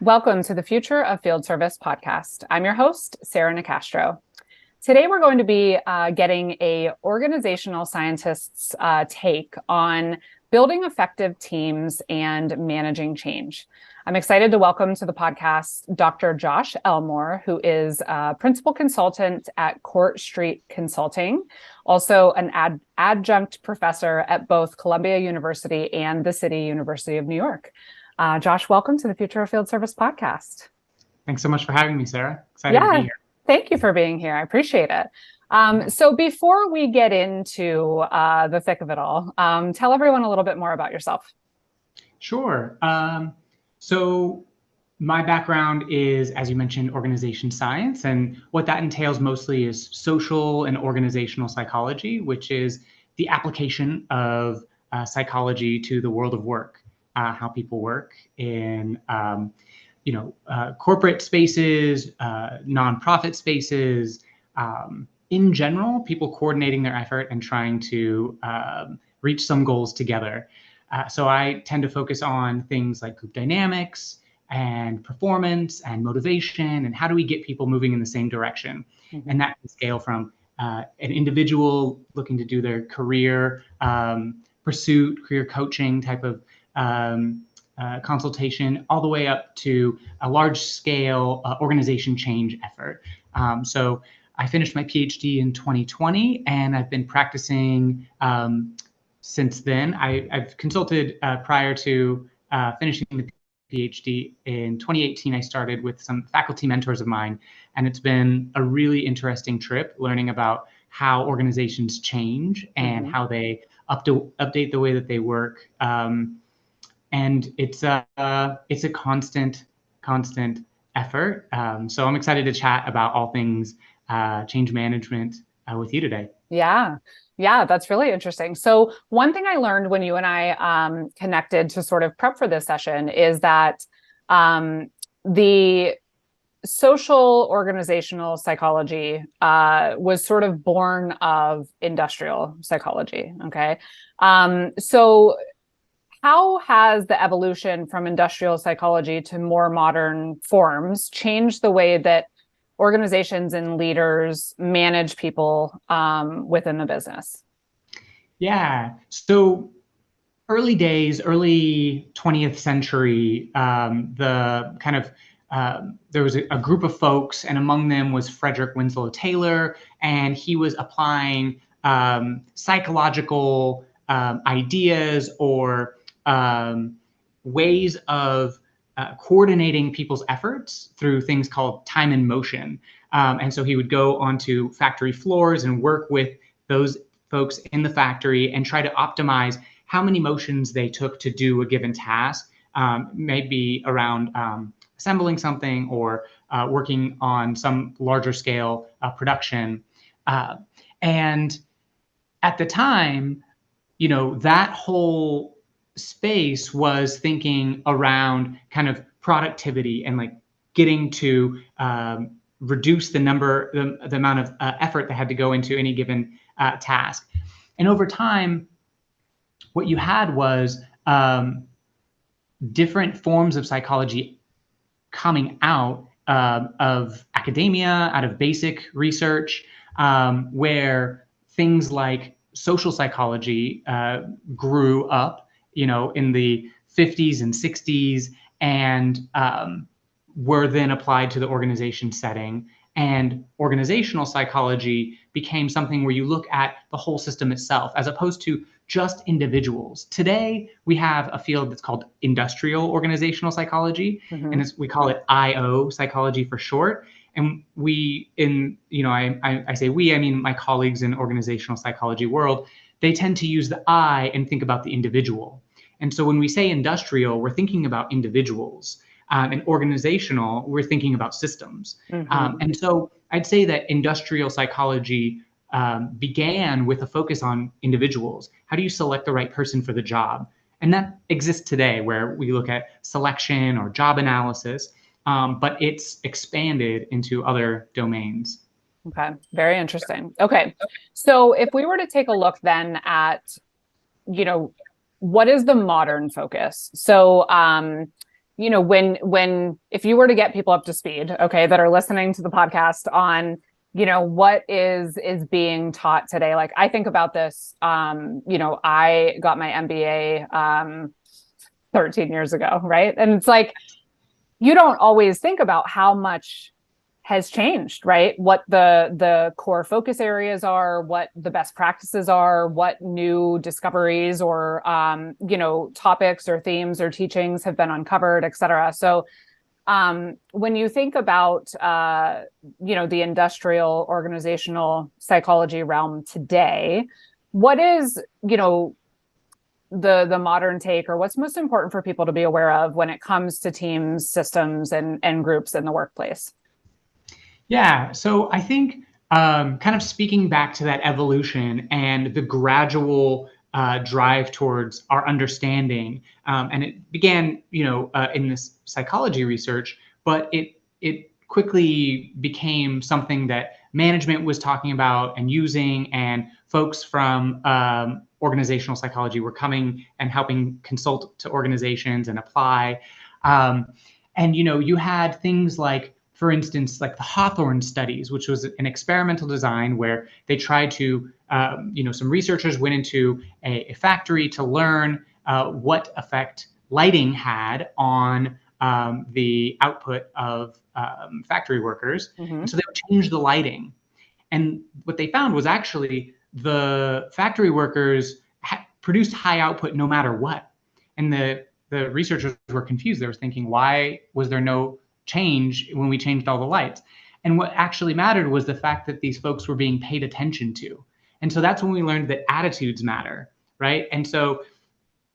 Welcome to the Future of Field Service podcast. I'm your host, Sarah Nicastro. Today, we're going to be getting a organizational scientist's take on building effective teams and managing change. I'm excited to welcome to the podcast Dr. Josh Elmore, who is a principal consultant at Court Street Consulting, also an adjunct professor at both Columbia University and the City University of New York. Josh, welcome to the Future of Field Service podcast. Thanks so much for having me, Sarah. Excited to be here. Thank you for being here. I appreciate it. So before we get into the thick of it all, tell everyone a little bit more about yourself. Sure. So my background is, as you mentioned, organization science. And what that entails mostly is social and organizational psychology, which is the application of psychology to the world of work. How people work in, corporate spaces, nonprofit spaces, in general, people coordinating their effort and trying to reach some goals together. So I tend to focus on things like group dynamics and performance and motivation and how do we get people moving in the same direction. Mm-hmm. And that can scale from an individual looking to do their career pursuit, career coaching type of consultation, all the way up to a large-scale organization change effort. So I finished my PhD in 2020, and I've been practicing since then. I've consulted prior to finishing the PhD in 2018. I started with some faculty mentors of mine, and it's been a really interesting trip learning about how organizations change and how they update the way that they work. And it's a constant effort. So I'm excited to chat about all things change management with you today. Yeah, that's really interesting. So one thing I learned when you and I connected to sort of prep for this session is that the social organizational psychology was sort of born of industrial psychology. Okay. So how has the evolution from industrial psychology to more modern forms changed the way that organizations and leaders manage people within the business? Yeah. So early days, early 20th century, the kind of there was a group of folks, and among them was Frederick Winslow Taylor, and he was applying psychological ideas or ways of coordinating people's efforts through things called time and motion. And so he would go onto factory floors and work with those folks in the factory and try to optimize how many motions they took to do a given task, maybe around assembling something or working on some larger scale production. And at the time, that whole space was thinking around kind of productivity and like getting to reduce the amount of effort that had to go into any given task. And over time, what you had was different forms of psychology coming out of academia, out of basic research, where things like social psychology grew up, in the 50s and 60s, and were then applied to the organization setting. And organizational psychology became something where you look at the whole system itself, as opposed to just individuals. Today, we have a field that's called industrial organizational psychology, and we call it IO psychology for short. And I say we, I mean my colleagues in organizational psychology world, they tend to use the I and think about the individual. And so when we say industrial, we're thinking about individuals. And organizational, we're thinking about systems. And so I'd say that industrial psychology began with a focus on individuals. How do you select the right person for the job? And that exists today, where we look at selection or job analysis, but it's expanded into other domains. Okay, very interesting. Okay, so if we were to take a look then at, what is the modern focus? So if you were to get people up to speed, okay, that are listening to the podcast on, what is being taught today. Like I think about this, I got my MBA 13 years ago, right? And it's like, you don't always think about how much has changed, right? What the core focus areas are, what the best practices are, what new discoveries or topics or themes or teachings have been uncovered, et cetera. So when you think about the industrial organizational psychology realm today, what is the modern take, or what's most important for people to be aware of when it comes to teams, systems, and groups in the workplace? Yeah, so I think kind of speaking back to that evolution and the gradual drive towards our understanding, and it began, in this psychology research, but it quickly became something that management was talking about and using, and folks from organizational psychology were coming and helping consult to organizations and apply. And you had things like, for instance, like the Hawthorne studies, which was an experimental design where they tried to, some researchers went into a factory to learn what effect lighting had on the output of factory workers. Mm-hmm. And so they would change the lighting. And what they found was actually the factory workers produced high output no matter what. And the researchers were confused. They were thinking, why was there no change when we changed all the lights? And what actually mattered was the fact that these folks were being paid attention to. And so that's when we learned that attitudes matter, right? And so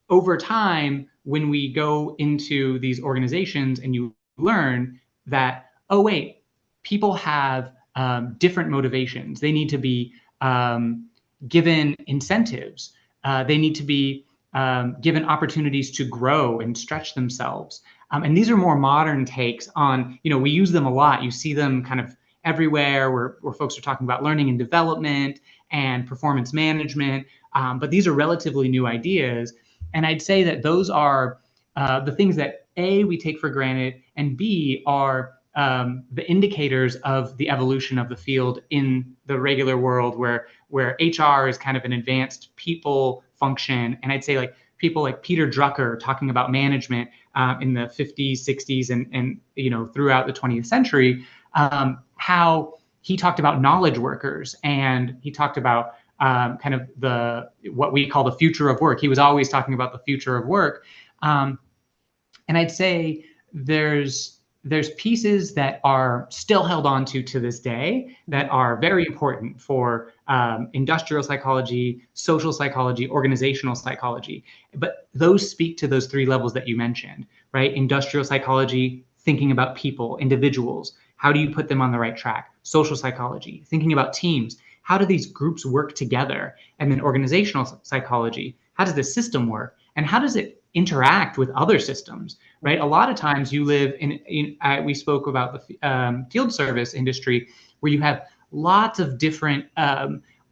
over time, when we go into these organizations and you learn that, oh, wait, people have different motivations. They need to be given incentives. They need to be given opportunities to grow and stretch themselves. And these are more modern takes on, we use them a lot. You see them kind of everywhere where folks are talking about learning and development and performance management. But these are relatively new ideas. And I'd say that those are the things that A, we take for granted, and B, are the indicators of the evolution of the field in the regular world where HR is kind of an advanced people function. And I'd say like people like Peter Drucker talking about management in the 50s, 60s, and throughout the 20th century, how he talked about knowledge workers, and he talked about kind of what we call the future of work. He was always talking about the future of work. And I'd say there's pieces that are still held on to this day that are very important for industrial psychology, social psychology, organizational psychology. But those speak to those three levels that you mentioned, right? Industrial psychology, thinking about people, individuals. How do you put them on the right track? Social psychology, thinking about teams. How do these groups work together? And then organizational psychology, how does the system work? And how does it interact with other systems, right? A lot of times you live we spoke about the field service industry, where you have lots of different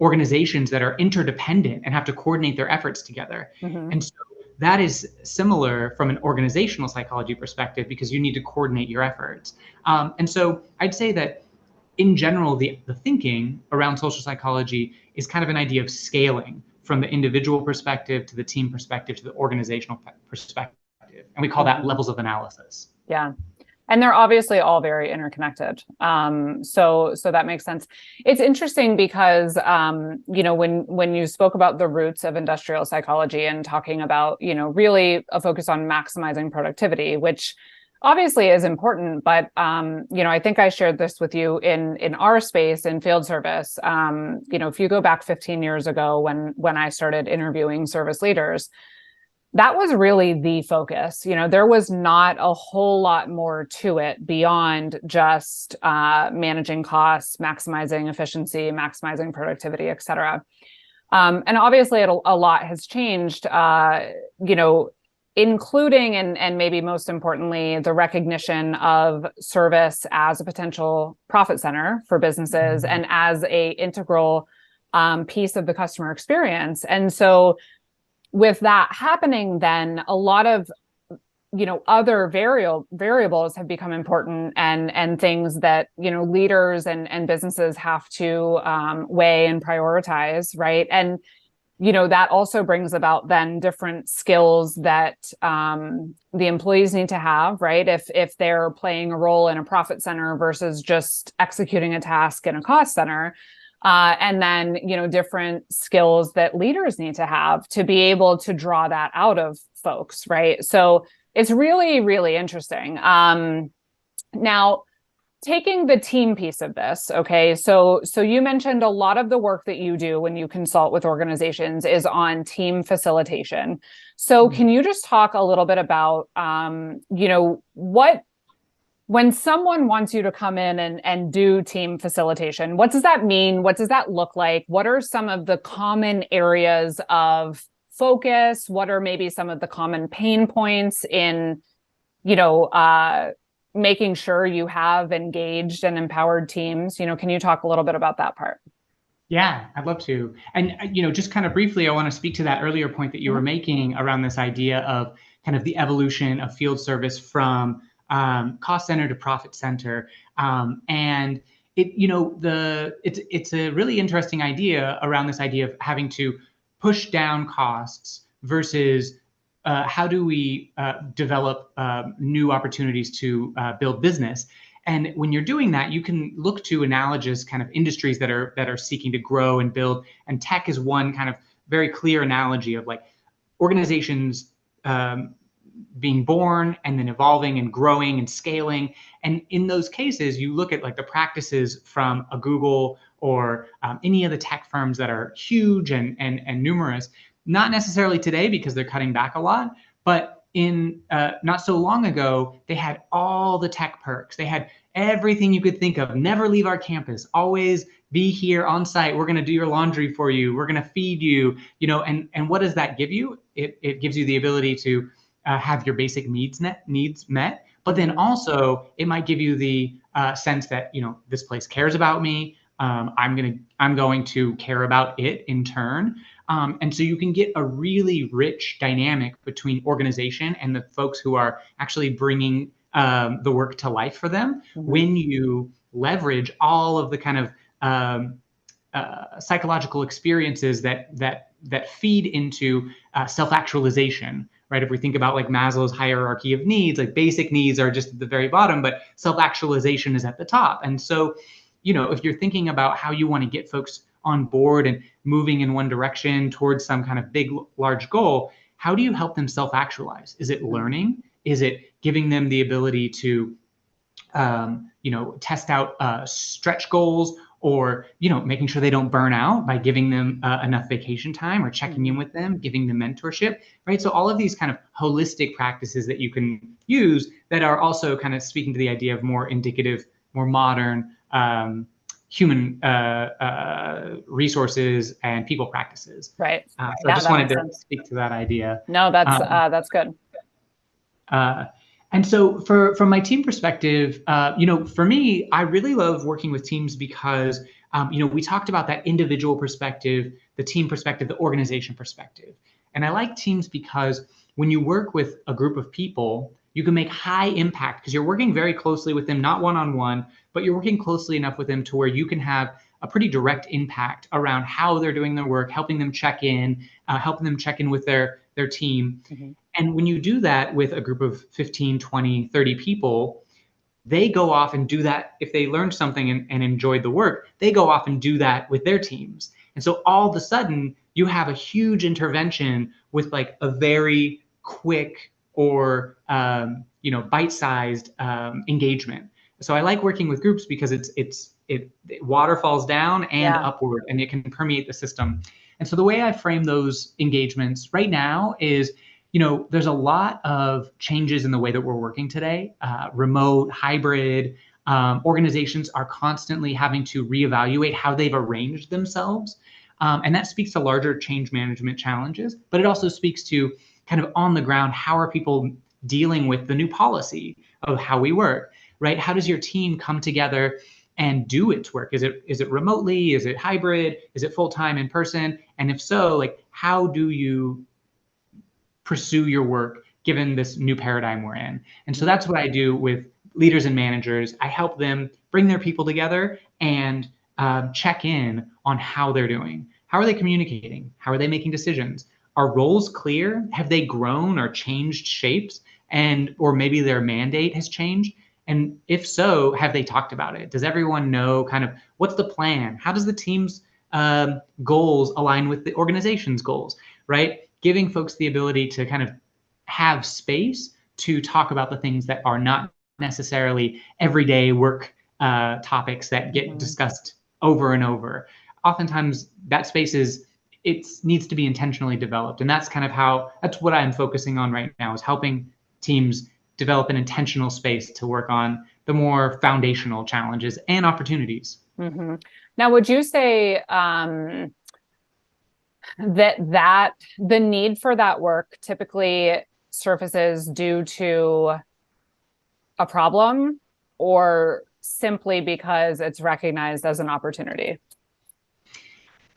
organizations that are interdependent and have to coordinate their efforts together. Mm-hmm. And so that is similar from an organizational psychology perspective, because you need to coordinate your efforts. And so I'd say that in general, the thinking around social psychology is kind of an idea of scaling from the individual perspective to the team perspective to the organizational perspective. And we call that levels of analysis. Yeah. And they're obviously all very interconnected. So that makes sense. It's interesting because, when you spoke about the roots of industrial psychology and talking about, really a focus on maximizing productivity, which obviously is important, but I think I shared this with you in our space in field service. If you go back 15 years ago when I started interviewing service leaders, that was really the focus. There was not a whole lot more to it beyond just managing costs, maximizing efficiency, maximizing productivity, et cetera. And obviously a lot has changed, including and maybe most importantly, the recognition of service as a potential profit center for businesses and as a integral piece of the customer experience. And so with that happening, then a lot of other variables have become important, and things that, leaders and businesses have to weigh and prioritize, right? And that also brings about then different skills that the employees need to have, right? If they're playing a role in a profit center versus just executing a task in a cost center. And then, different skills that leaders need to have to be able to draw that out of folks, right? So it's really, really interesting. Now, taking the team piece of this, okay, so you mentioned a lot of the work that you do when you consult with organizations is on team facilitation. So can you just talk a little bit about what, when someone wants you to come in and do team facilitation, what does that mean? What does that look like? What are some of the common areas of focus? What are maybe some of the common pain points in making sure you have engaged and empowered teams? Can you talk a little bit about that part? Yeah, I'd love to. And, just kind of briefly, I want to speak to that earlier point that you were making around this idea of kind of the evolution of field service from cost center to profit center. And it's a really interesting idea around this idea of having to push down costs versus how do we develop new opportunities to build business. And when you're doing that, you can look to analogous kind of industries that are seeking to grow and build. And tech is one kind of very clear analogy of like organizations being born and then evolving and growing and scaling. And in those cases, you look at like the practices from a Google or any of the tech firms that are huge and numerous. Not necessarily today because they're cutting back a lot, but in not so long ago, they had all the tech perks. They had everything you could think of. Never leave our campus. Always be here on site. We're going to do your laundry for you. We're going to feed you. And what does that give you? It gives you the ability to have your basic needs met. But then also it might give you the sense that this place cares about me. I'm going to care about it in turn. And so you can get a really rich dynamic between organization and the folks who are actually bringing the work to life for them when you leverage all of the kind of psychological experiences that feed into self-actualization, right? If we think about like Maslow's hierarchy of needs, like basic needs are just at the very bottom, but self-actualization is at the top. And so, if you're thinking about how you want to get folks on board and moving in one direction towards some kind of big, large goal, how do you help them self-actualize? Is it learning? Is it giving them the ability to, test out stretch goals, or, making sure they don't burn out by giving them enough vacation time or checking in with them, giving them mentorship, right? So all of these kind of holistic practices that you can use that are also kind of speaking to the idea of more indicative, more modern, human resources and people practices. Right. So I just wanted to speak to that idea. No, that's good. And so from my team perspective, for me, I really love working with teams because, we talked about that individual perspective, the team perspective, the organization perspective. And I like teams because when you work with a group of people, you can make high impact because you're working very closely with them, not one-on-one, but you're working closely enough with them to where you can have a pretty direct impact around how they're doing their work, helping them check in with their team. And when you do that with a group of 15, 20, 30 people, they go off and do that. If they learned something and enjoyed the work, they go off and do that with their teams. And so all of a sudden, you have a huge intervention with like a very quick or bite-sized engagement. So I like working with groups because it waterfalls down and upward, and it can permeate the system. And so the way I frame those engagements right now is, there's a lot of changes in the way that we're working today, remote, hybrid. Organizations are constantly having to reevaluate how they've arranged themselves. And that speaks to larger change management challenges, but it also speaks to kind of on the ground, how are people dealing with the new policy of how we work, right? How does your team come together and do its work? Is it remotely? Is it hybrid? Is it full-time in person? And if so, like, how do you pursue your work given this new paradigm we're in. And so that's what I do with leaders and managers. I help them bring their people together and check in on how they're doing. How are they communicating? How are they making decisions? Are roles clear? Have they grown or changed shapes? And or maybe their mandate has changed? And if so, have they talked about it? Does everyone know kind of what's the plan? How does the team's goals align with the organization's goals, right? Giving folks the ability to kind of have space to talk about the things that are not necessarily everyday work topics that get discussed over and over. Oftentimes that space needs to be intentionally developed. And that's kind of that's what I'm focusing on right now, is helping teams develop an intentional space to work on the more foundational challenges and opportunities. Mm-hmm. Now, would you say that the need for that work typically surfaces due to a problem or simply because it's recognized as an opportunity?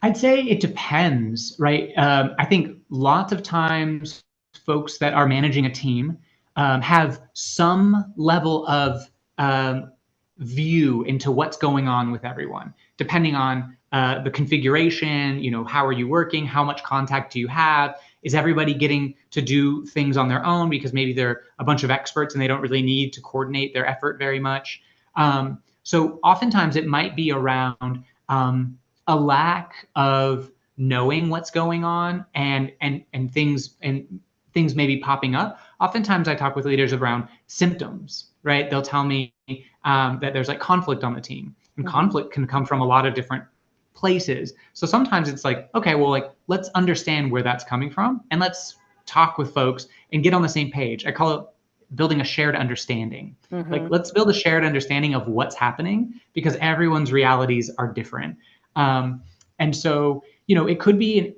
I'd say it depends, right? I think lots of times folks that are managing a team have some level of view into what's going on with everyone, depending on the configuration. How are you working? How much contact do you have? Is everybody getting to do things on their own because maybe they're a bunch of experts and they don't really need to coordinate their effort very much? So oftentimes it might be around a lack of knowing what's going on and things maybe popping up. Oftentimes I talk with leaders around symptoms, right? They'll tell me that there's like conflict on the team, and conflict can come from a lot of different places. So sometimes it's like, okay, well, like, let's understand where that's coming from and let's talk with folks and get on the same page. I call it building a shared understanding. Like, let's build a shared understanding of what's happening, because everyone's realities are different. And so, it could be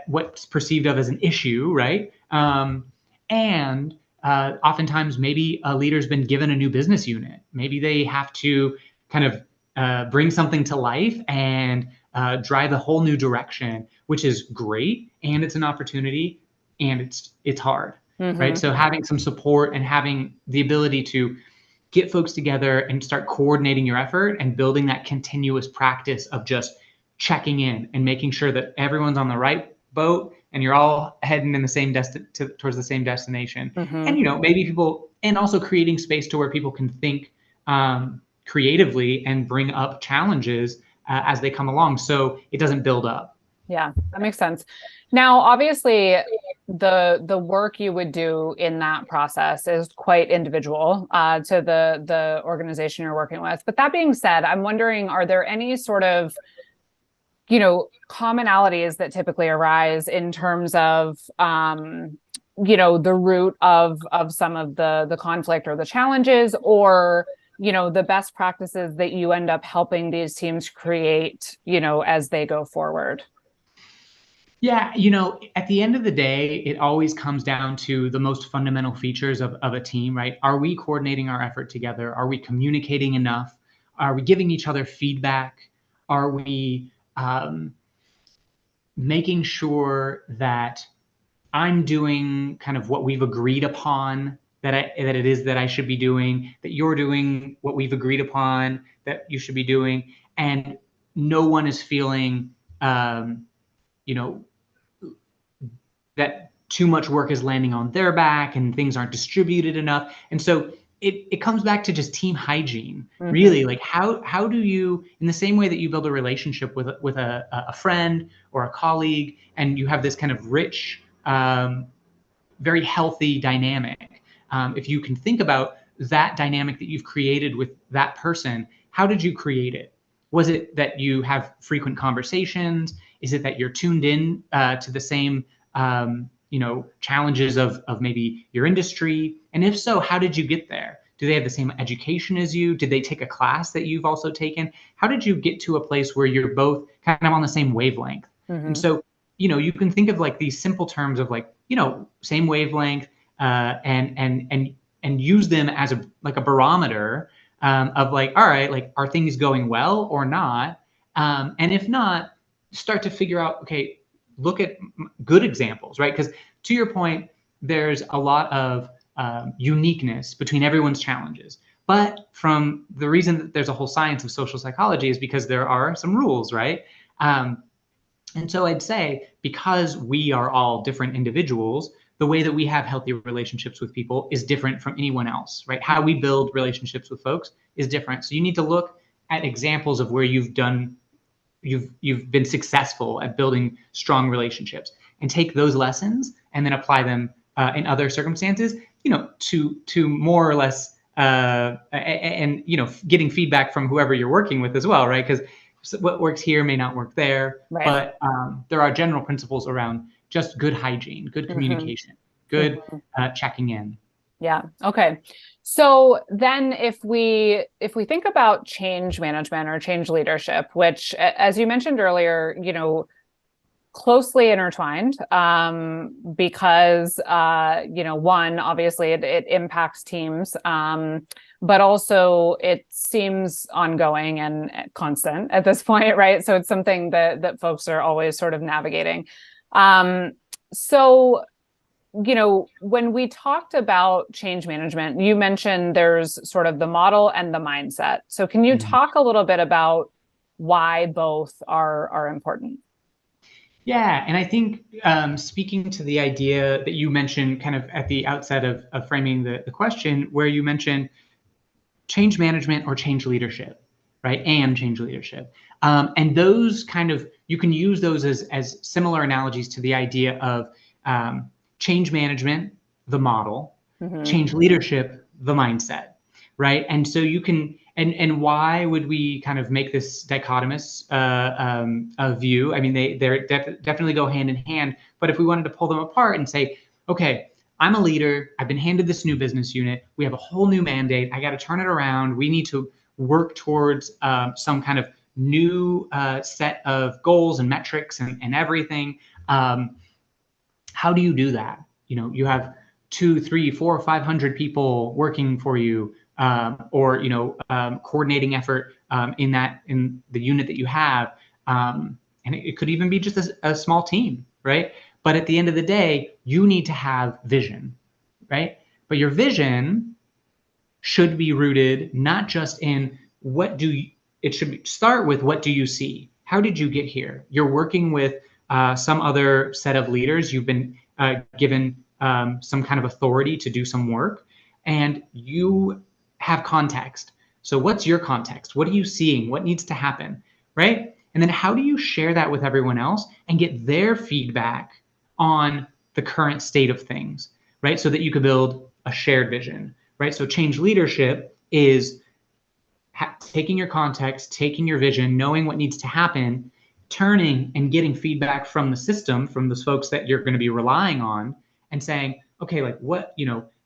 what's perceived of as an issue, right? And oftentimes maybe a leader's been given a new business unit. Maybe they have to kind of bring something to life and drive a whole new direction, which is great. And it's an opportunity, and it's hard, right? So having some support and having the ability to get folks together and start coordinating your effort and building that continuous practice of just checking in and making sure that everyone's on the right boat and you're all heading in the same towards the same destination. And maybe people, and also creating space to where people can think creatively and bring up challenges as they come along, so it doesn't build up. Yeah, that makes sense. Now, obviously, the work you would do in that process is quite individual to the organization you're working with. But that being said, I'm wondering, are there any sort of commonalities that typically arise in terms of the root of some of the conflict or the challenges, or the best practices that you end up helping these teams create as they go forward? Yeah, at the end of the day, it always comes down to the most fundamental features of a team, right? Are we coordinating our effort together? Are we communicating enough? Are we giving each other feedback? Are we making sure that I'm doing kind of what we've agreed upon that it is that I should be doing, that you're doing what we've agreed upon that you should be doing, and no one is feeling that too much work is landing on their back and things aren't distributed enough. And so it comes back to just team hygiene, really. Like, how do you, in the same way that you build a relationship with a friend or a colleague, and you have this kind of rich, very healthy dynamic. If you can think about that dynamic that you've created with that person, how did you create it? Was it that you have frequent conversations? Is it that you're tuned in to the same challenges of maybe your industry? And if so, how did you get there? Do they have the same education as you? Did they take a class that you've also taken? How did you get to a place where you're both kind of on the same wavelength? And so, you can think of like these simple terms of like, same wavelength, and use them as a barometer of like, all right, like, are things going well or not? And if not, start to figure out, okay, look at good examples, right? Because to your point, there's a lot of uniqueness between everyone's challenges. But from the reason that there's a whole science of social psychology is because there are some rules, right? And so I'd say, because we are all different individuals, the way that we have healthy relationships with people is different from anyone else, right? How we build relationships with folks is different. So you need to look at examples of where you've been successful at building strong relationships, and take those lessons and then apply them in other circumstances, to more or less, and getting feedback from whoever you're working with as well, right? Because what works here may not work there, Right. but there are general principles around just good hygiene, good communication, good checking in. Yeah. Okay. So then if we think about change management or change leadership, which, as you mentioned earlier, closely intertwined, because one, obviously it impacts teams, but also it seems ongoing and constant at this point, right? So it's something that folks are always sort of navigating. So when we talked about change management, you mentioned there's sort of the model and the mindset. So can you talk a little bit about why both are important? Yeah, and I think speaking to the idea that you mentioned kind of at the outset of framing the question, where you mentioned change management or change leadership, right? And change leadership. And those you can use those as similar analogies to the idea of change management, the model, change leadership, the mindset, right? And so you can, and why would we kind of make this dichotomous view? I mean, they definitely go hand in hand. But if we wanted to pull them apart and say, okay, I'm a leader, I've been handed this new business unit, we have a whole new mandate, I got to turn it around, we need to work towards some kind of new set of goals and metrics and everything. How do you do that? You have 2, 3, 4, 500 people working for you, or coordinating effort in the unit that you have, and it could even be just a small team, right? But at the end of the day, you need to have vision, right? But your vision should be rooted not just in it should start with what do you see? How did you get here? You're working with some other set of leaders. You've been given some kind of authority to do some work, and you have context. So what's your context? What are you seeing? What needs to happen, right? And then how do you share that with everyone else and get their feedback on the current state of things, right? So that you could build a shared vision, right? So change leadership is taking your context, taking your vision, knowing what needs to happen, turning and getting feedback from the system, from those folks that you're going to be relying on, and saying, okay, like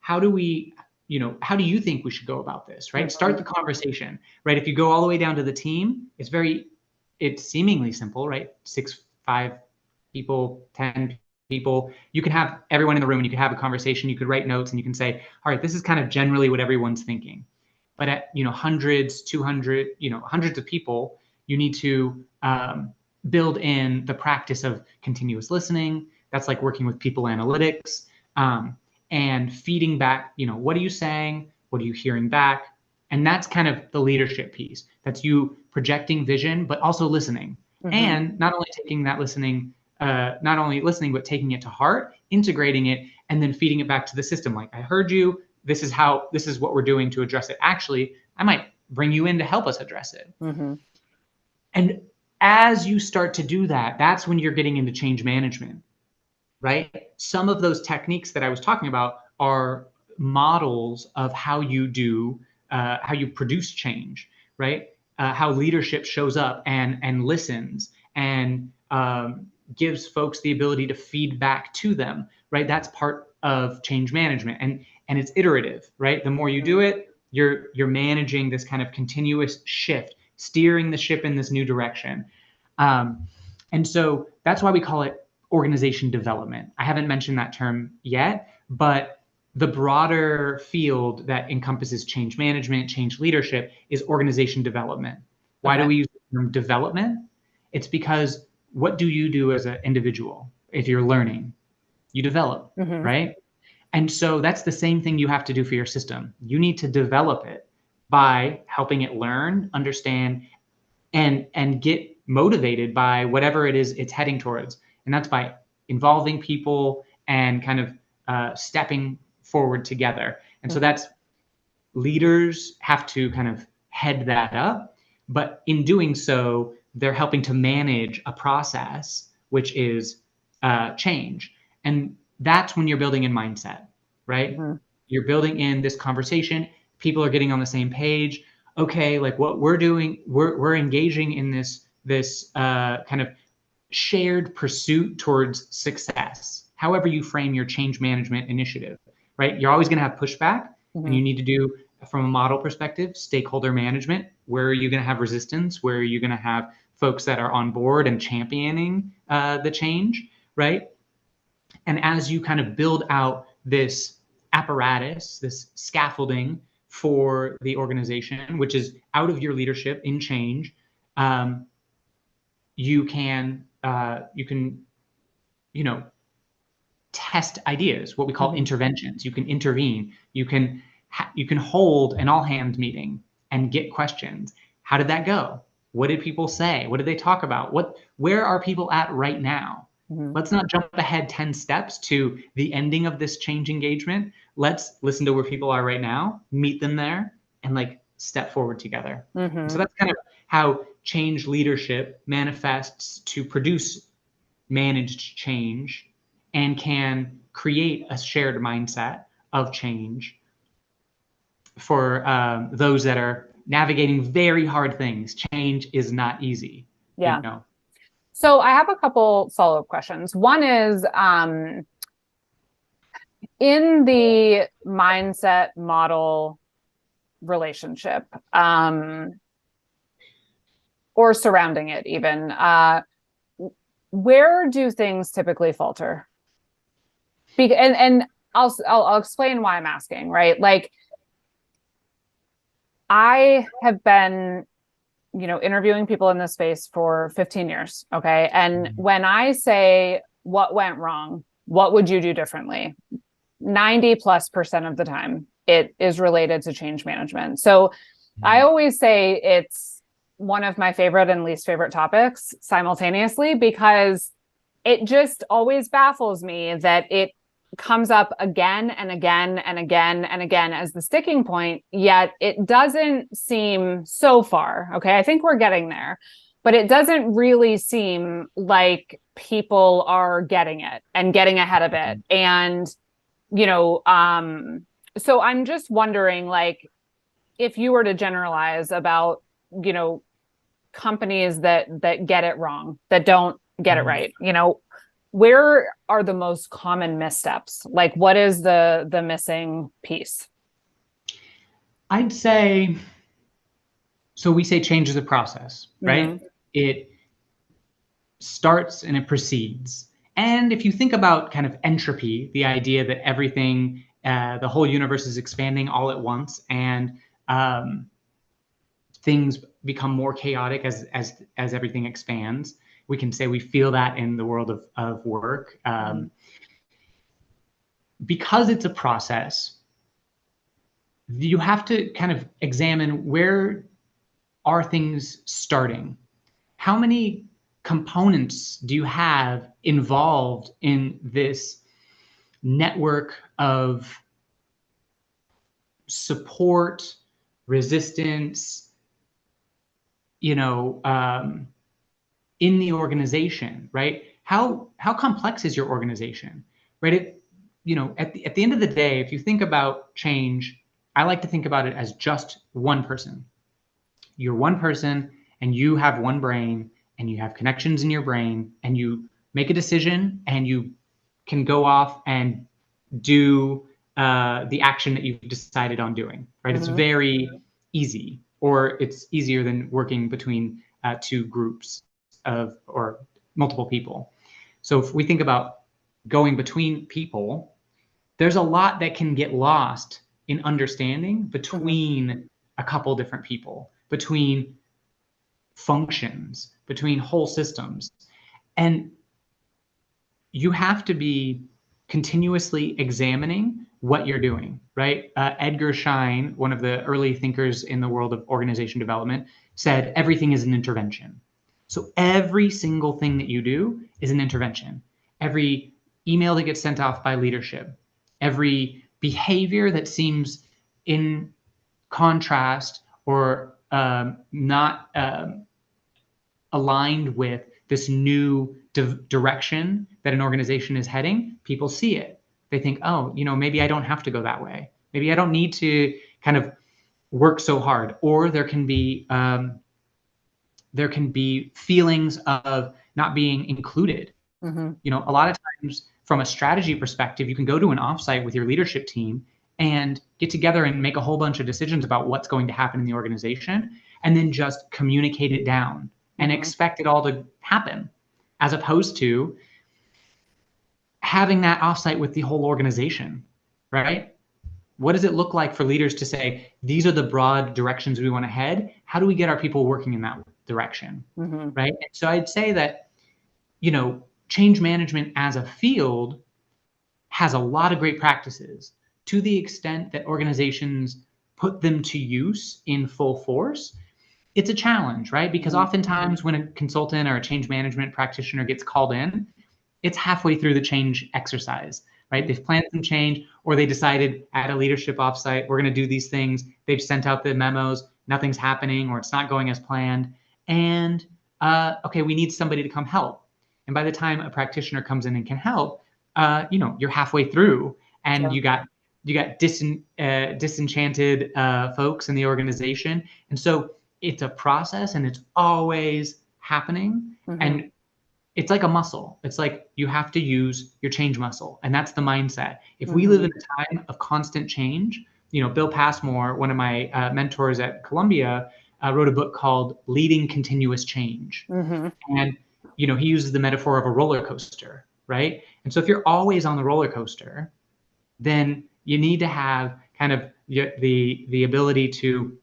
how do you think we should go about this, right? Start the conversation, right? If you go all the way down to the team, it's seemingly simple, right? 6, 5 people, 10 people. You can have everyone in the room and you can have a conversation. You could write notes and you can say, all right, this is kind of generally what everyone's thinking. But at hundreds, 200, hundreds of people, you need to build in the practice of continuous listening. That's like working with people analytics, and feeding back. What are you saying? What are you hearing back? And that's kind of the leadership piece. That's you projecting vision, but also listening, and not only taking that listening. Not only listening, but taking it to heart, integrating it, and then feeding it back to the system. Like, I heard you. This is what we're doing to address it. Actually, I might bring you in to help us address it. And as you start to do that, that's when you're getting into change management, right? Some of those techniques that I was talking about are models of how you produce change, right? How leadership shows up and listens and gives folks the ability to feed back to them, right? That's part of change management, and it's iterative, right? The more you do it, you're managing this kind of continuous shift, steering the ship in this new direction, and so that's why we call it organization development. I haven't mentioned that term yet, but the broader field that encompasses change management, change leadership, is organization development. Why do we use the term development? It's because what do you do as an individual if you're learning? You develop, right? And so that's the same thing you have to do for your system. You need to develop it by helping it learn, understand, and get motivated by whatever it is it's heading towards. And that's by involving people and kind of stepping forward together. And so that's leaders have to kind of head that up. But in doing so, they're helping to manage a process, which is change. And that's when you're building in mindset, right? You're building in this conversation. People are getting on the same page. Okay, like what we're doing, we're engaging in this kind of shared pursuit towards success. However you frame your change management initiative, right? You're always going to have pushback, and you need to do, from a model perspective, stakeholder management. Where are you going to have resistance? Where are you going to have folks that are on board and championing the change, right? And as you kind of build out this apparatus, this scaffolding for the organization, which is out of your leadership in change, you can test ideas, what we call interventions. You can intervene. You can hold an all hands meeting and get questions. How did that go? What did people say? What did they talk about? Where are people at right now? Let's not jump ahead 10 steps to the ending of this change engagement. Let's listen to where people are right now, meet them there, and like step forward together. So that's kind of how change leadership manifests to produce managed change and can create a shared mindset of change for those that are navigating very hard things. Change is not easy. Yeah. You know? So I have a couple follow-up questions. One is, in the mindset model relationship, or surrounding it even, where do things typically falter? And I'll explain why I'm asking, right? Like, I have been, interviewing people in this space for 15 years. Okay. And when I say what went wrong, what would you do differently? 90+% of the time, it is related to change management. So I always say it's one of my favorite and least favorite topics simultaneously, because it just always baffles me that it comes up again and again and again and again as the sticking point, yet it doesn't seem so far. Okay, I think we're getting there, but it doesn't really seem like people are getting it and getting ahead of it. And, so I'm just wondering, like, if you were to generalize about, companies that get it wrong, that don't get it right, where are the most common missteps? Like, what is the missing piece? I'd say, so we say change is a process, right? It starts and it proceeds. And if you think about kind of entropy, the idea that everything, the whole universe is expanding all at once, and things become more chaotic as everything expands. We can say we feel that in the world of work. Because it's a process, you have to kind of examine, where are things starting? How many components do you have involved in this network of support, resistance, in the organization, right? How complex is your organization, right? At the end of the day, if you think about change, I like to think about it as just one person. You're one person, and you have one brain, and you have connections in your brain, and you make a decision, and you can go off and do the action that you've decided on doing, right? It's very easy, or it's easier than working between two groups or multiple people. So if we think about going between people, there's a lot that can get lost in understanding between a couple different people, between functions, between whole systems. And you have to be continuously examining what you're doing, right? Edgar Schein, one of the early thinkers in the world of organization development, said everything is an intervention. So every single thing that you do is an intervention. Every email that gets sent off by leadership, every behavior that seems in contrast or not aligned with this new direction that an organization is heading, people see it. They think, oh, maybe I don't have to go that way. Maybe I don't need to kind of work so hard. Or there can be feelings of not being included. A lot of times from a strategy perspective, you can go to an offsite with your leadership team and get together and make a whole bunch of decisions about what's going to happen in the organization, and then just communicate it down and expect it all to happen, as opposed to having that offsite with the whole organization, right? What does it look like for leaders to say, these are the broad directions we want to head? How do we get our people working in that direction, right? And so I'd say that, change management as a field has a lot of great practices. To the extent that organizations put them to use in full force, it's a challenge, right? Because oftentimes when a consultant or a change management practitioner gets called in, it's halfway through the change exercise, right? They've planned some change, or they decided at a leadership offsite, we're going to do these things. They've sent out the memos, nothing's happening, or it's not going as planned. And okay, we need somebody to come help. And by the time a practitioner comes in and can help, you're halfway through, and you got disenchanted folks in the organization. And so it's a process, and it's always happening. And it's like a muscle. It's like you have to use your change muscle. And that's the mindset. If we live in a time of constant change, Bill Passmore, one of my mentors at Columbia, wrote a book called Leading Continuous Change. And, he uses the metaphor of a roller coaster, right? And so if you're always on the roller coaster, then you need to have kind of the ability to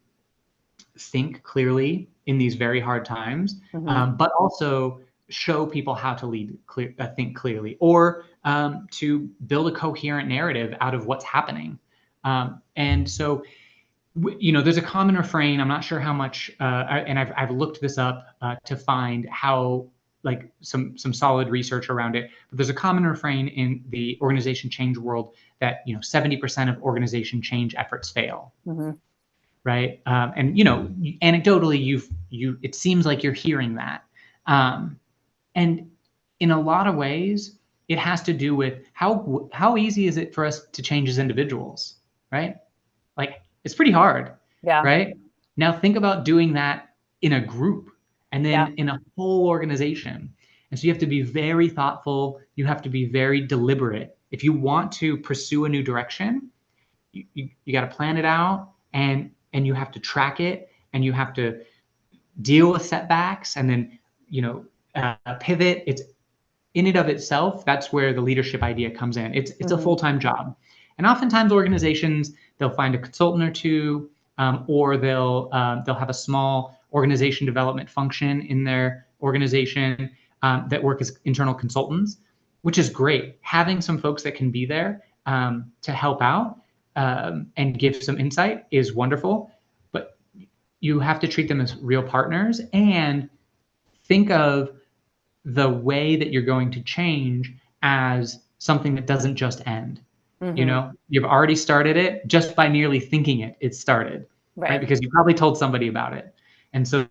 think clearly in these very hard times, but also show people how to think clearly, or to build a coherent narrative out of what's happening. And so, there's a common refrain. I'm not sure how much, and I've looked this up to find how, like, some solid research around it. But there's a common refrain in the organization change world that 70% of organization change efforts fail. Right? And anecdotally, it seems like you're hearing that. And in a lot of ways, it has to do with how easy is it for us to change as individuals, right? Like, it's pretty hard, right? Now think about doing that in a group, and then in a whole organization. And so you have to be very thoughtful. You have to be very deliberate. If you want to pursue a new direction, you got to plan it out, and you have to track it, and you have to deal with setbacks, and then pivot. It's in and of itself, that's where the leadership idea comes in. It's a full-time job. And oftentimes organizations, they'll find a consultant or two, or they'll have a small organization development function in their organization that work as internal consultants, which is great. Having some folks that can be there to help out and give some insight is wonderful. But you have to treat them as real partners, and think of the way that you're going to change as something that doesn't just end. You've already started it just by merely thinking it started, right? Because you probably told somebody about it. And so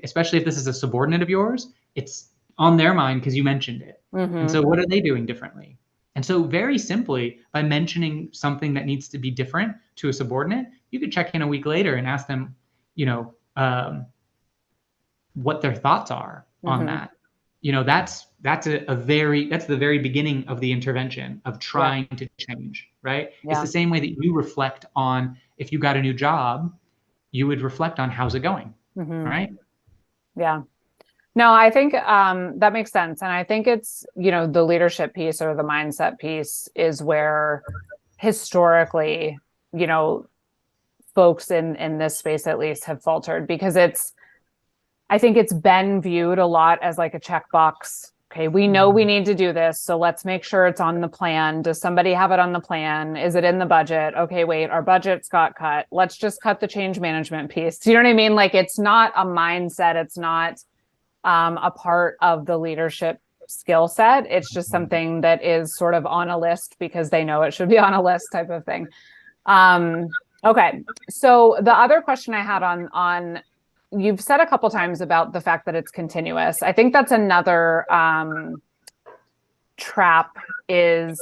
especially if this is a subordinate of yours, it's on their mind because you mentioned it. And so what are they doing differently? And so very simply, by mentioning something that needs to be different to a subordinate, you could check in a week later and ask them, what their thoughts are on that. That's the very beginning of the intervention of trying to change, right? It's the same way that you reflect on, if you got a new job, you would reflect on how's it going, right? Yeah. No, I think that makes sense. And I think it's, the leadership piece or the mindset piece is where historically, folks in this space at least have faltered, because I think it's been viewed a lot as like a checkbox Okay, we know we need to do this, so let's make sure it's on the plan. Does somebody have it on the plan? Is it in the budget? Okay, wait, our budget's got cut. Let's just cut the change management piece. Do you know what I mean? Like, it's not a mindset. It's not a part of the leadership skill set. It's just something that is sort of on a list because they know it should be on a list type of thing. Okay, so the other question I had on you've said a couple times about the fact that it's continuous. I think that's another trap is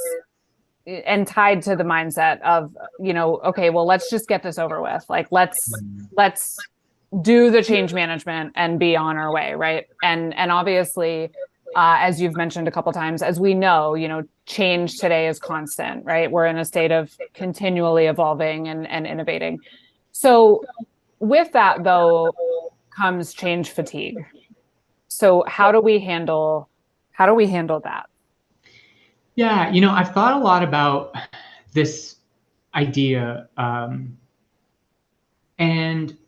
and tied to the mindset of, okay, well, let's just get this over with. Like, let's do the change management and be on our way, right? And obviously, as you've mentioned a couple times, as we know, change today is constant, right? We're in a state of continually evolving and innovating. So with that, though, comes change fatigue. So how do we handle that? Yeah, I've thought a lot about this idea, and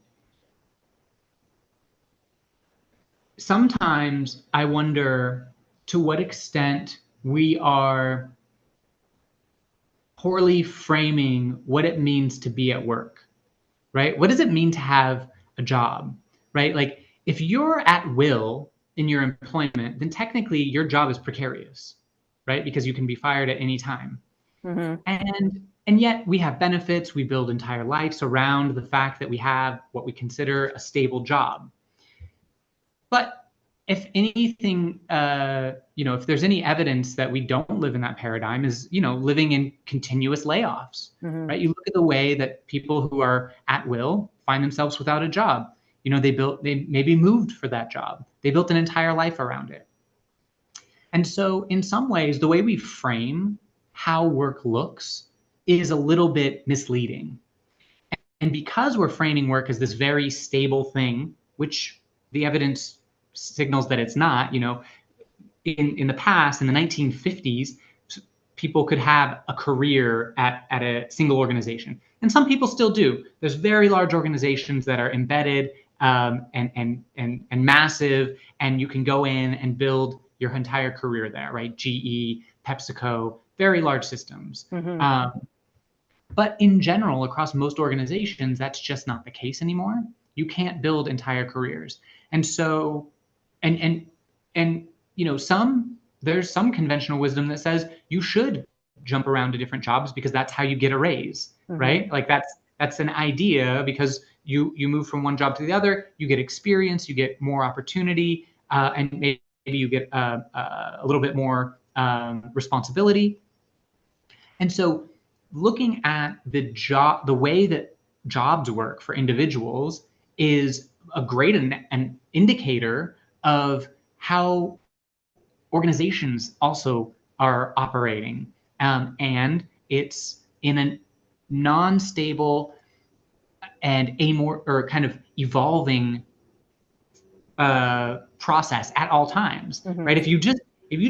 sometimes I wonder to what extent we are poorly framing what it means to be at work, right? What does it mean to have a job, right? Like, if you're at will in your employment, then technically your job is precarious, right? Because you can be fired at any time. Mm-hmm. And yet we have benefits. We build entire lives around the fact that we have what we consider a stable job. But if anything, if there's any evidence that we don't live in that paradigm, is living in continuous layoffs, Mm-hmm. right? You look at the way that people who are at will find themselves without a job. They maybe moved for that job. They built an entire life around it. And so in some ways, the way we frame how work looks is a little bit misleading. And because we're framing work as this very stable thing, which the evidence signals that it's not, in the past, in the 1950s, people could have a career at a single organization. And some people still do. There's very large organizations that are embedded and massive, and you can go in and build your entire career there, right? GE, PepsiCo, very large systems. Mm-hmm. But in general, across most organizations, that's just not the case anymore. You can't build entire careers. And so, and there's some conventional wisdom that says you should jump around to different jobs because that's how you get a raise, Mm-hmm. right? Like that's an idea, because you move from one job to the other, you get experience, you get more opportunity, and maybe you get a little bit more responsibility. And so looking at the way that jobs work for individuals is a great an indicator of how organizations also are operating. And it's in a non-stable and kind of evolving process at all times, Mm-hmm. right? If you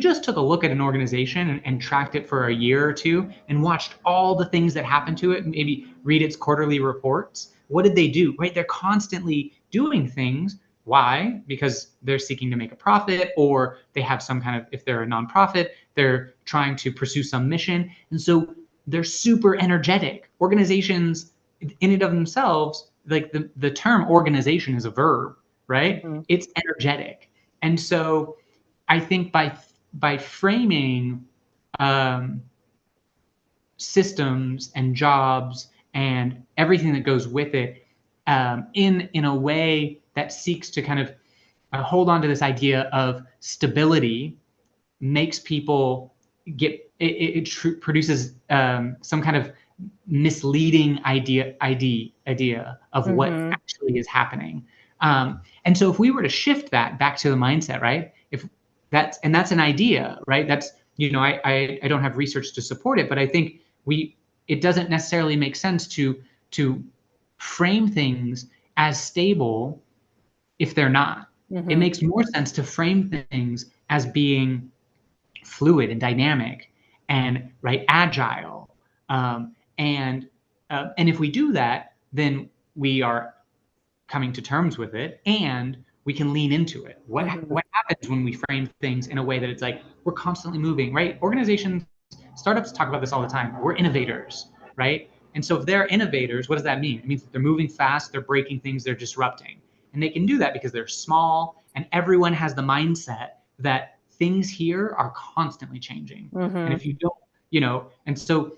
just took a look at an organization and tracked it for a year or two and watched all the things that happened to it, maybe read its quarterly reports, what did they do, right? They're constantly doing things. Why? Because they're seeking to make a profit, or they have some kind of, if they're a nonprofit, they're trying to pursue some mission. And so they're super energetic. Organizations in and of themselves, like the term organization is a verb, right? Mm-hmm. It's energetic. And so I think by framing systems and jobs and everything that goes with it in a way that seeks to kind of hold on to this idea of stability, makes people produces some kind of misleading idea of what Mm-hmm. actually is happening. And so if we were to shift that back to the mindset, right? If that's an idea, right? That's, I don't have research to support it, but I think it doesn't necessarily make sense to frame things as stable if they're not. Mm-hmm. It makes more sense to frame things as being fluid and dynamic and agile. And if we do that, then we are coming to terms with it, and we can lean into it. Mhm. What happens when we frame things in a way that it's like we're constantly moving, right? Organizations, startups talk about this all the time. We're innovators, right? And so if they're innovators, what does that mean? It means that they're moving fast, they're breaking things, they're disrupting. And they can do that because they're small and everyone has the mindset that things here are constantly changing. And Mhm. if you don't, and so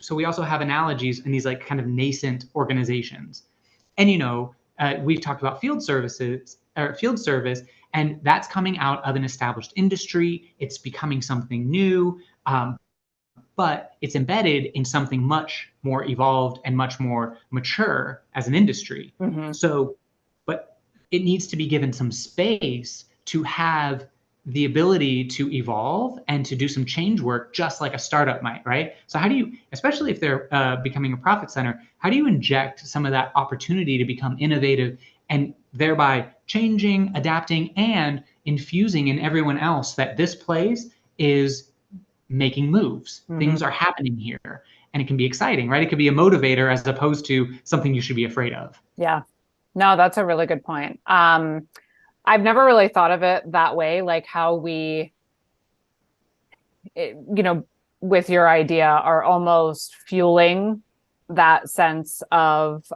so we also have analogies in these like kind of nascent organizations. And we've talked about field services or field service, and that's coming out of an established industry. It's becoming something new, but it's embedded in something much more evolved and much more mature as an industry. Mhm. So, but it needs to be given some space to have the ability to evolve and to do some change work just like a startup might, right? So how do you, especially if they're becoming a profit center, how do you inject some of that opportunity to become innovative and thereby changing, adapting, and infusing in everyone else that this place is making moves. Mhm. Things are happening here. And it can be exciting, right? It could be a motivator as opposed to something you should be afraid of. Yeah. No, that's a really good point. I've never really thought of it that way, like how we, you know, with your idea, are almost fueling that sense of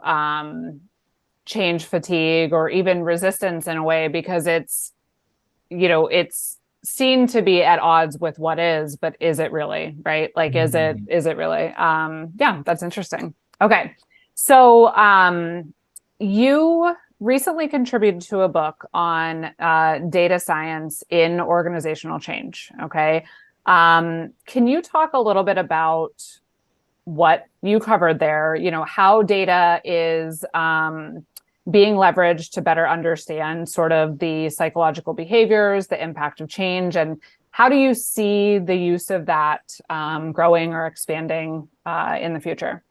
change fatigue or even resistance in a way because it's seen to be at odds with what is, but is it really, right? Like, Mm. is it really? Yeah, that's interesting. Okay. So, you recently contributed to a book on data science in organizational change. Okay. Can you talk a little bit about what you covered there, how data is being leveraged to better understand sort of the psychological behaviors, the impact of change, and how do you see the use of that growing or expanding in the future?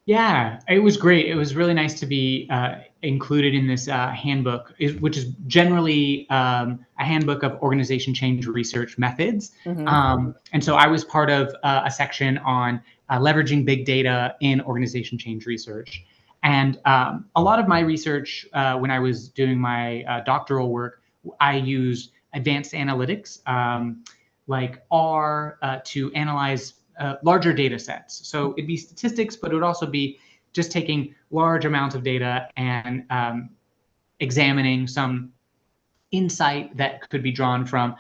Yeah, it was great. It was really nice to be included in this handbook, which is generally a handbook of organization change research methods. Mm-hmm. And so I was part of a section on leveraging big data in organization change research. And a lot of my research, when I was doing my doctoral work, I used advanced analytics like R to analyze larger data sets. So it'd be statistics, but it would also be just taking large amounts of data and examining some insight that could be drawn from,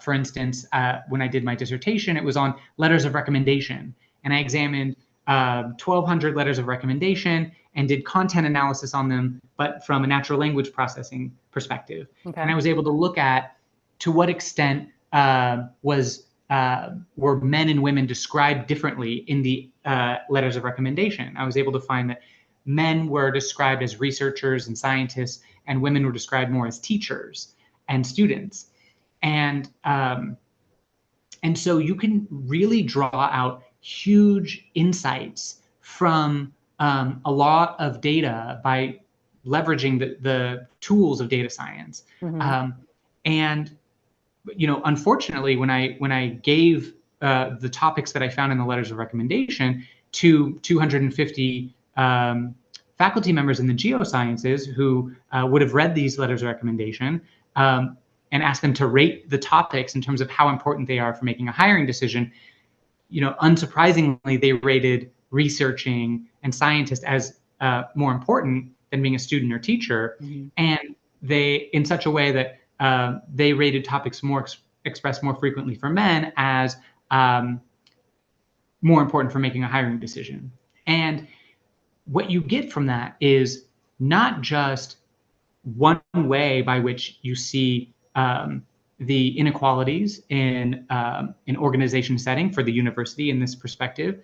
for instance, when I did my dissertation, it was on letters of recommendation. And I examined 1,200 letters of recommendation and did content analysis on them, but from a natural language processing perspective. Okay. And I was able to look at to what extent were men and women described differently in the letters of recommendation. I was able to find that men were described as researchers and scientists, and women were described more as teachers and students. And so you can really draw out huge insights from a lot of data by leveraging the tools of data science. Mm-hmm. Um, and unfortunately, when I gave the topics that I found in the letters of recommendation to 250 faculty members in the geosciences who would have read these letters of recommendation and asked them to rate the topics in terms of how important they are for making a hiring decision, unsurprisingly, they rated researching and scientist as more important than being a student or teacher, Mm-hmm. and they in such a way that they rated topics expressed more frequently for men as more important for making a hiring decision. And what you get from that is not just one way by which you see the inequalities in an organization setting for the university in this perspective,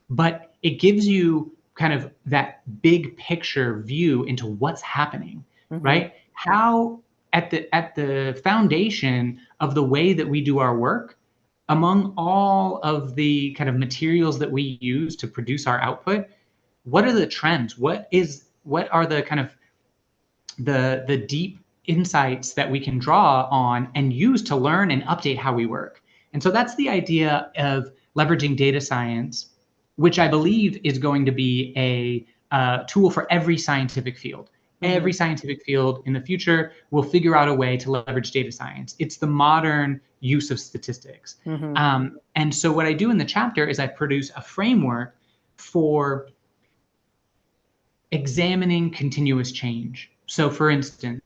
but it gives you kind of that big picture view into what's happening, Mm-hmm. right? How at the foundation of the way that we do our work, among all of the kind of materials that we use to produce our output, what are the trends? What are the kind of the deep insights that we can draw on and use to learn and update how we work? And so that's the idea of leveraging data science, which I believe is going to be a tool for every scientific field. Every scientific field in the future will figure out a way to leverage data science. It's the modern use of statistics. And so what I do in the chapter is I produce a framework for examining continuous change. So for instance,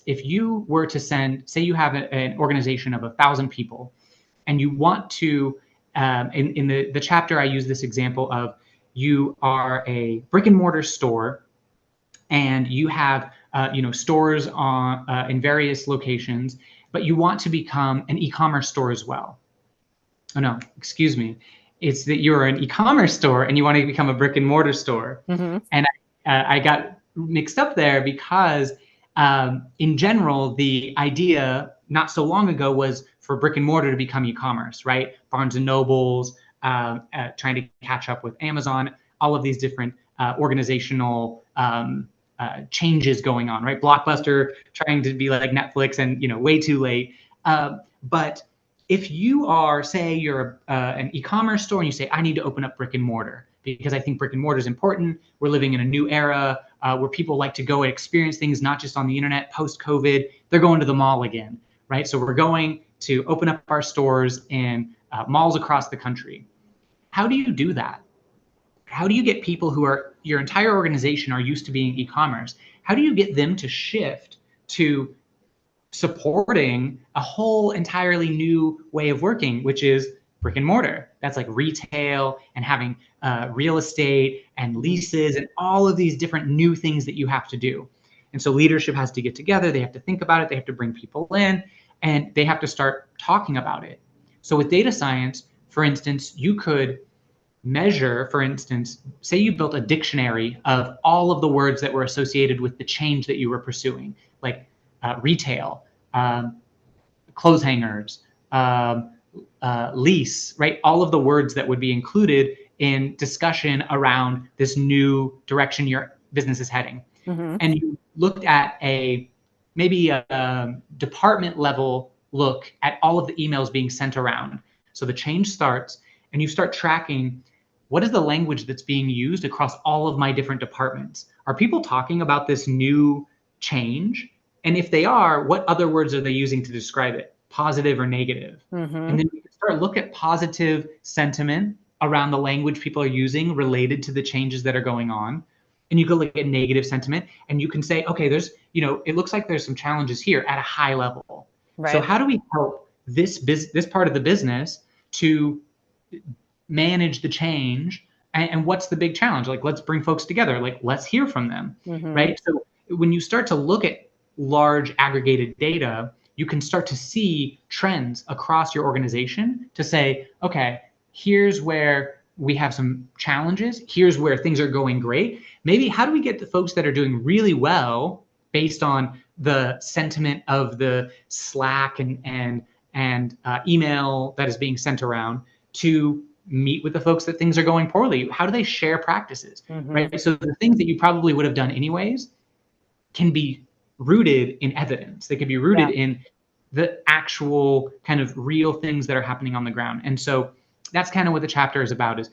if you were to say you have an organization of 1,000 people, and you want to, in the chapter, I use this example of you are a brick and mortar store, and you have stores in various locations, but you want to become an e-commerce store as well. Oh no, excuse me. It's that you're an e-commerce store and you want to become a brick and mortar store. And I got mixed up there because in general, the idea not so long ago was for brick and mortar to become e-commerce, right? Barnes and Nobles, trying to catch up with Amazon, all of these different organizational changes going on, right? Blockbuster trying to be like Netflix and, way too late. But if you are, say you're an e-commerce store and you say, I need to open up brick and mortar because I think brick and mortar is important. We're living in a new era where people like to go and experience things, not just on the internet post-COVID, they're going to the mall again, right? So we're going to open up our stores in malls across the country. How do you do that? How do you get people who are, your entire organization are used to being e-commerce? How do you get them to shift to supporting a whole entirely new way of working, which is brick and mortar? That's like retail and having real estate and leases and all of these different new things that you have to do. And so leadership has to get together. They have to think about it. They have to bring people in and they have to start talking about it. So with data science, for instance, you could measure, for instance, say you built a dictionary of all of the words that were associated with the change that you were pursuing, like retail, clothes hangers, lease, right? All of the words that would be included in discussion around this new direction your business is heading. And you looked at maybe a department level look at all of the emails being sent around. So the change starts and you start tracking what is the language that's being used across all of my different departments. Are people talking about this new change? And if they are, what other words are they using to describe it, positive or negative? And then you can start look at positive sentiment around the language people are using related to the changes that are going on. And you can look at negative sentiment and you can say, okay, there's, it looks like there's some challenges here at a high level. Right. So how do we help this part of the business to manage the change? And what's the big challenge? Like, let's bring folks together. Like, let's hear from them, right? So when you start to look at large aggregated data, you can start to see trends across your organization to say, okay, here's where we have some challenges. Here's where things are going great. Maybe how do we get the folks that are doing really well based on the sentiment of the Slack and email that is being sent around to meet with the folks that things are going poorly? How do they share practices, right? So the things that you probably would have done anyways can be rooted in evidence. They could be rooted in the actual kind of real things that are happening on the ground. And so that's kind of what the chapter is about, is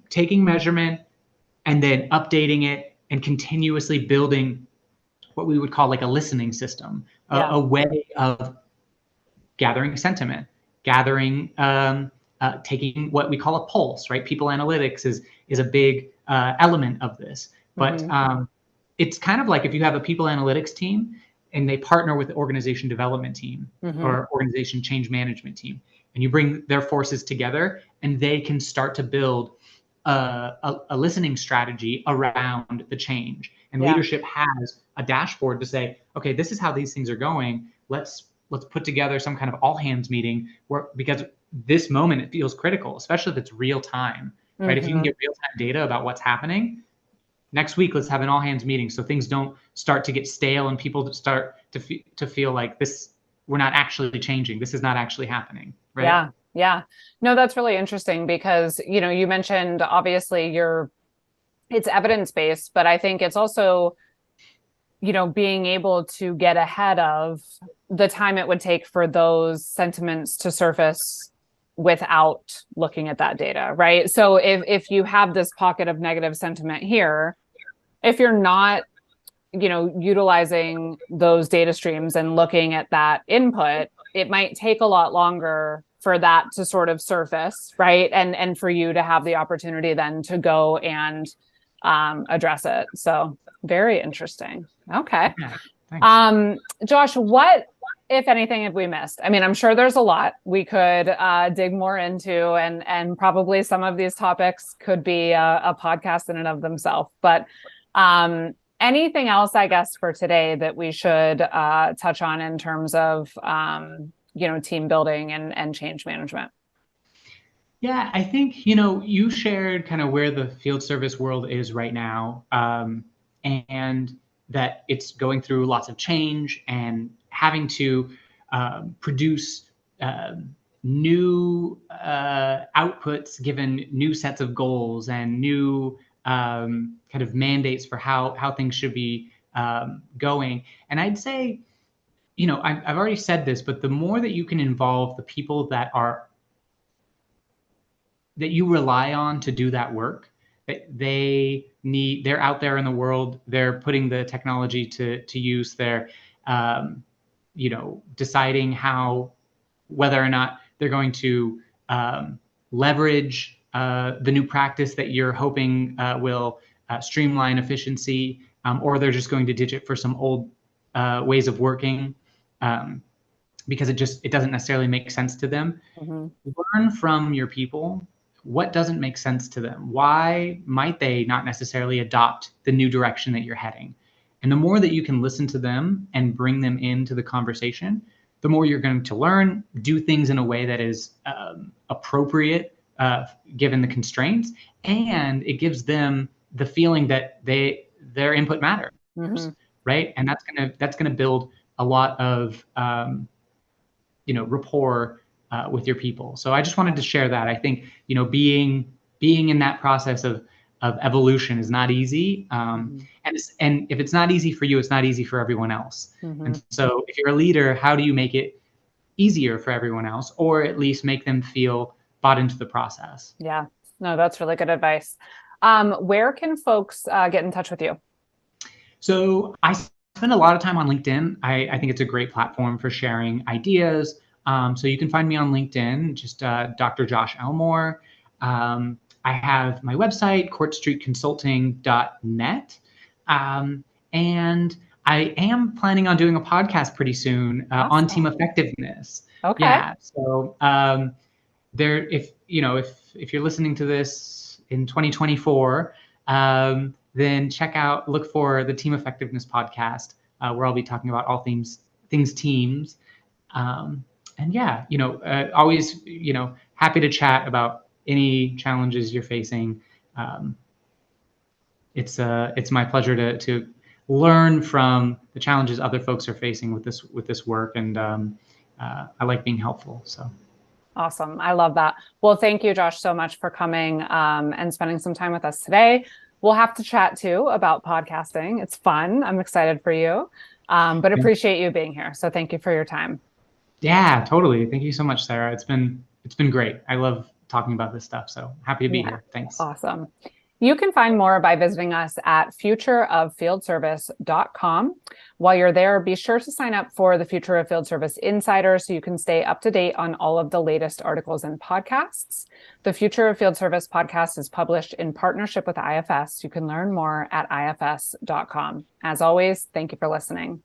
taking measurement and then updating it and continuously building what we would call like a listening system, a way of gathering sentiment, gathering, taking what we call a pulse, right? People analytics is a big element of this. But it's kind of like if you have a people analytics team and they partner with the organization development team or organization change management team, and you bring their forces together and they can start to build a listening strategy around the change. And leadership has a dashboard to say, okay, this is how these things are going. Let's put together some kind of all hands meeting because this moment, it feels critical, especially if it's real time, right? If you can get real time data about what's happening, next week, let's have an all hands meeting so things don't start to get stale and people start to feel like we're not actually changing. This is not actually happening, right? Yeah. No, that's really interesting because, you mentioned obviously it's evidence-based, but I think it's also, being able to get ahead of the time it would take for those sentiments to surface without looking at that data, right? So if you have this pocket of negative sentiment here, if you're not utilizing those data streams and looking at that input, it might take a lot longer for that to sort of surface, right? And for you to have the opportunity then to go and address it. So very interesting. Okay. Yeah, thanks. Josh, what, if anything, have we missed? I mean, I'm sure there's a lot we could dig more into, and probably some of these topics could be a podcast in and of themselves. But anything else, I guess, for today that we should touch on in terms of team building and change management? Yeah, I think, you shared kind of where the field service world is right now, and that it's going through lots of change and having to produce new outputs given new sets of goals and new kind of mandates for how things should be going. And I'd say, I've already said this, but the more that you can involve the people that you rely on to do that work, that they're out there in the world, they're putting the technology to use, they're deciding whether or not they're going to leverage the new practice that you're hoping will streamline efficiency, or they're just going to ditch it for some old ways of working, because it doesn't necessarily make sense to them. Mm-hmm. Learn from your people. What doesn't make sense to them? Why might they not necessarily adopt the new direction that you're heading? And the more that you can listen to them and bring them into the conversation, the more you're going to learn, do things in a way that is appropriate given the constraints, and it gives them the feeling that their input matters, mm-hmm. right? And that's gonna build a lot of rapport with your people. So I just wanted to share that. I think, being in that process of evolution is not easy. Mm-hmm. And if it's not easy for you, it's not easy for everyone else. Mm-hmm. And so if you're a leader, how do you make it easier for everyone else, or at least make them feel bought into the process? Yeah, no, that's really good advice. Where can folks get in touch with you? So I spend a lot of time on LinkedIn. I think it's a great platform for sharing ideas. So you can find me on LinkedIn, just Dr. Josh Elmore. I have my website, courtstreetconsulting.net. And I am planning on doing a podcast pretty soon on team effectiveness. Okay. Yeah. So if you're listening to this in 2024, then look for the Team Effectiveness podcast, where I'll be talking about all things teams. And yeah, always, happy to chat about any challenges you're facing. It's my pleasure to learn from the challenges other folks are facing with this work, and I like being helpful. So awesome, I love that. Well, thank you, Josh, so much for coming and spending some time with us today. We'll have to chat too about podcasting. It's fun. I'm excited for you, but appreciate you being here. So thank you for your time. Yeah, totally. Thank you so much, Sarah. It's been great. I love talking about this stuff. So happy to be here. Thanks. Awesome. You can find more by visiting us at futureoffieldservice.com. While you're there, be sure to sign up for the Future of Field Service Insider so you can stay up to date on all of the latest articles and podcasts. The Future of Field Service podcast is published in partnership with IFS. You can learn more at ifs.com. As always, thank you for listening.